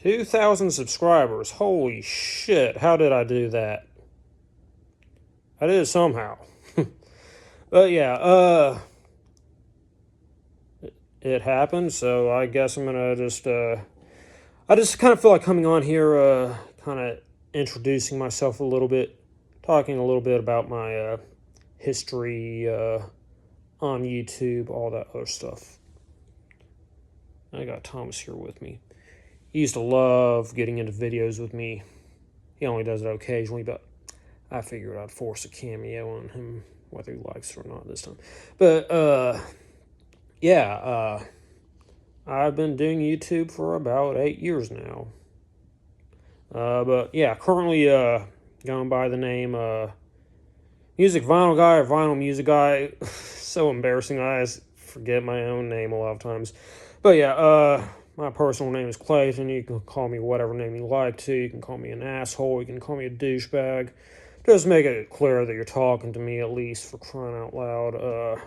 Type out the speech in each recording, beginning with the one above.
2,000 subscribers. Holy shit. How did I do that? I did it somehow. But yeah, it happened, so I guess I'm gonna just, I just kind of feel like coming on here, kind of introducing myself a little bit, talking a little bit about my, history, on YouTube, all that other stuff. I got Thomas here with me. He used to love getting into videos with me. He only does it occasionally, but I figured I'd force a cameo on him, whether he likes it or not this time. But, yeah, I've been doing YouTube for about 8 years now. But yeah, currently, going by the name, Music Vinyl Guy or Vinyl Music Guy. So embarrassing, I forget my own name a lot of times. But yeah, my personal name is Clayton. You can call me whatever name you like to. You can call me an asshole. You can call me a douchebag. Just make it clear that you're talking to me, at least, for crying out loud.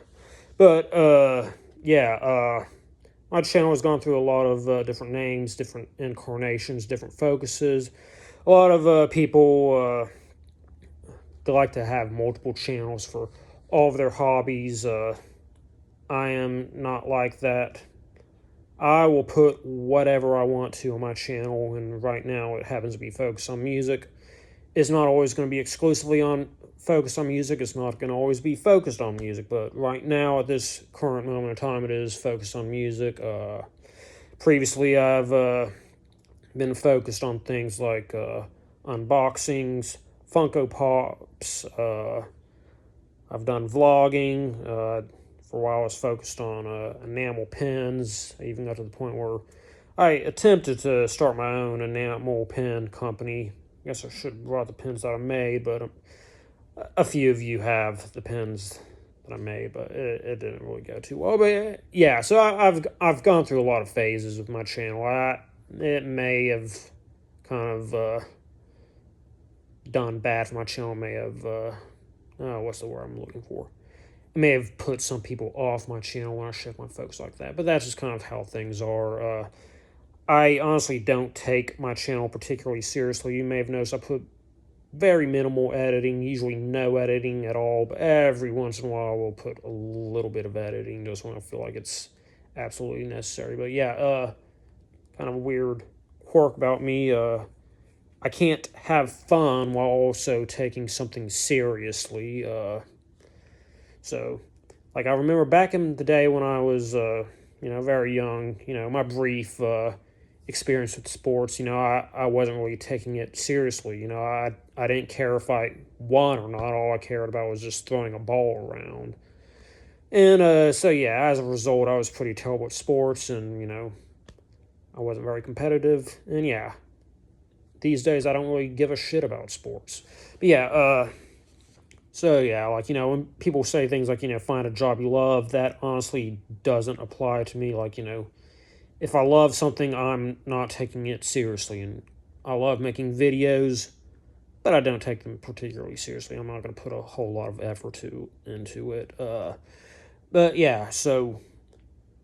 Yeah, my channel has gone through a lot of different names, different incarnations, different focuses. A lot of people, they like to have multiple channels for all of their hobbies. I am not like that. I will put whatever I want to on my channel, and right now it happens to be focused on music. It's not always going to be exclusively focused on music. It's not going to always be focused on music, but right now, at this current moment of time, it is focused on music. Previously, I've been focused on things like unboxings, Funko Pops. I've done vlogging. For a while, I was focused on enamel pens. I even got to the point where I attempted to start my own enamel pen company. I guess I should have brought the pens that I made, but a few of you have the pens that I made, but it didn't really go too well. But yeah, so I've gone through a lot of phases with my channel. It may have kind of done bad for my channel. May have what's the word I'm looking for? It may have put some people off my channel when I shift my focus like that. But that's just kind of how things are. I honestly don't take my channel particularly seriously. You may have noticed I put very minimal editing, usually no editing at all, but every once in a while I will put a little bit of editing just when I feel like it's absolutely necessary. But yeah, kind of a weird quirk about me. I can't have fun while also taking something seriously. So, like, I remember back in the day when I was, very young, my brief experience with sports, I wasn't really taking it seriously. I didn't care if I won or not. All I cared about was just throwing a ball around. And so, yeah, as a result, I was pretty terrible at sports, and, I wasn't very competitive. And, yeah, these days I don't really give a shit about sports. But, yeah, so, yeah, like, when people say things like, find a job you love, that honestly doesn't apply to me. Like, if I love something, I'm not taking it seriously. And I love making videos, but I don't take them particularly seriously. I'm not going to put a whole lot of effort into it. But, yeah, so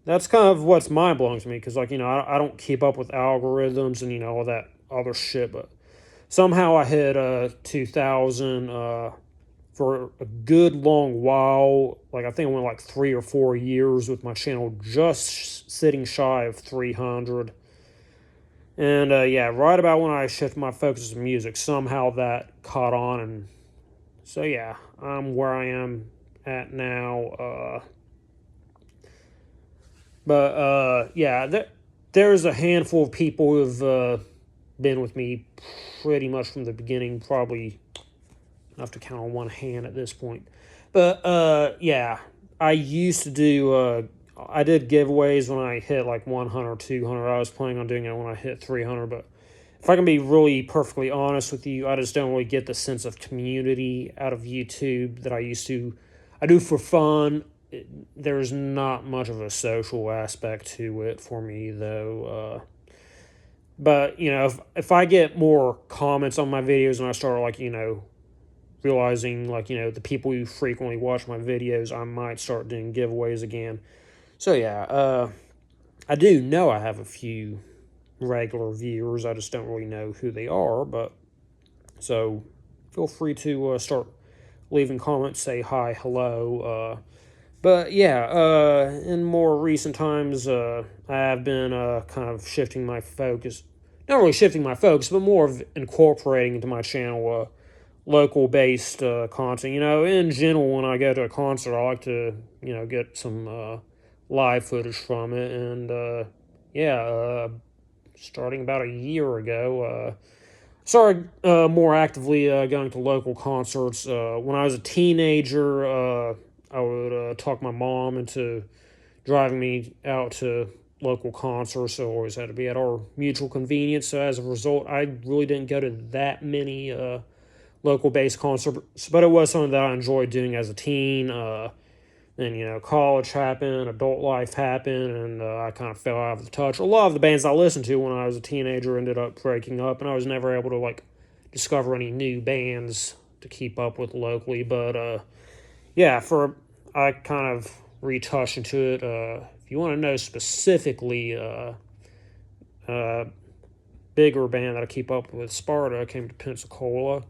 that's kind of what's mind-blowing to me. Because, like, I don't keep up with algorithms and, all that other shit. But somehow I hit 2,000... for a good long while. Like, I think I went like 3 or 4 years with my channel just sitting shy of 300. And yeah, right about when I shifted my focus to music, somehow that caught on. And so yeah, I'm where I am at now. Yeah, there's a handful of people who've been with me pretty much from the beginning, probably enough to count on one hand at this point. But yeah, I used to do I did giveaways when I hit like 100 or 200. I was planning on doing it when I hit 300, but if I can be really perfectly honest with you, I just don't really get the sense of community out of YouTube that I used to. I do for fun. There's not much of a social aspect to it for me, though. But if I get more comments on my videos and I start like realizing like the people who frequently watch my videos, I might start doing giveaways again. So yeah, I do know I have a few regular viewers. I just don't really know who they are, but so feel free to start leaving comments, say hi, hello. But yeah, in more recent times, I have been kind of shifting my focus. Not really shifting my focus, but more of incorporating into my channel local based content. In general, when I go to a concert, I like to, get some live footage from it. And yeah, starting about a year ago, started more actively going to local concerts. When I was a teenager, I would talk my mom into driving me out to local concerts. So always had to be at our mutual convenience. So as a result, I really didn't go to that many local based concerts, but it was something that I enjoyed doing as a teen. Then, college happened, adult life happened, and I kind of fell out of the touch. A lot of the bands I listened to when I was a teenager ended up breaking up, and I was never able to, discover any new bands to keep up with locally. But, yeah, I kind of retouched into it. If you want to know specifically, bigger band that I keep up with, Sparta, came to Pensacola.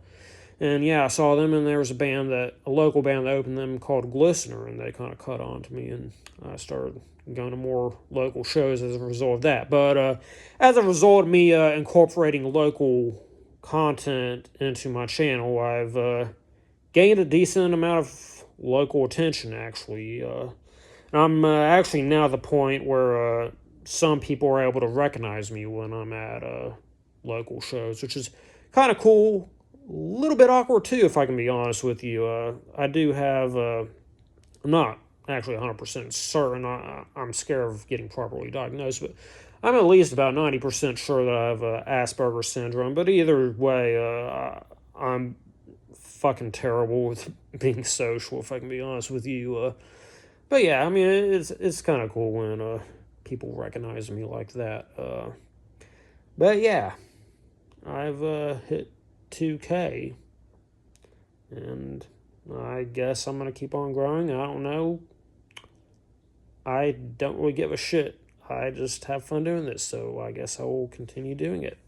And yeah, I saw them, and there was a local band that opened them called Glistener, and they kind of caught on to me, and I started going to more local shows as a result of that. But as a result of me incorporating local content into my channel, I've gained a decent amount of local attention, actually. I'm actually now at the point where some people are able to recognize me when I'm at local shows, which is kind of cool. A little bit awkward too, if I can be honest with you. I do have. I'm not actually 100% certain. I'm scared of getting properly diagnosed, but I'm at least about 90% sure that I have Asperger's syndrome. But either way, I'm fucking terrible with being social, if I can be honest with you. But yeah, I mean, it's kind of cool when people recognize me like that. But yeah, I've hit 2K, and I guess I'm gonna keep on growing. I don't know. I don't really give a shit. I just have fun doing this, so I guess I will continue doing it.